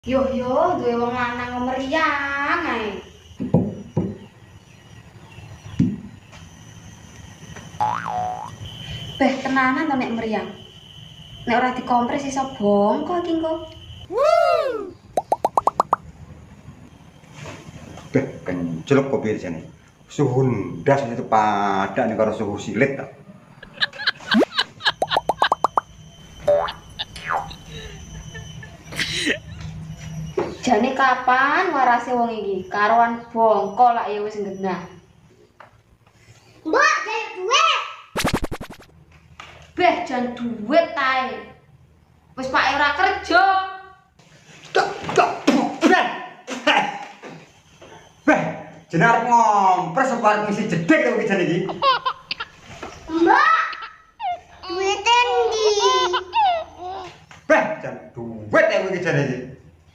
Yo, duwe wong lanang meriang ae. Beh, tenanan to nek meriang. Nek ora dikompres iso bongkok iki engko. Beh, kencelok kopi di sini. Suhu ndas itu padan karo suhu silit tak. Jane kapan warase wong iki? Karoan bongkok lak ya wis genah. Mbak, jadi duit. Beh, jan duit tae. Wis Pak ora kerja. Beh. Beh, jenar ngompres sebar ngisi jedek to iki jane iki. Mbak, duitnya ndi? Beh, jan duit iki jane iki.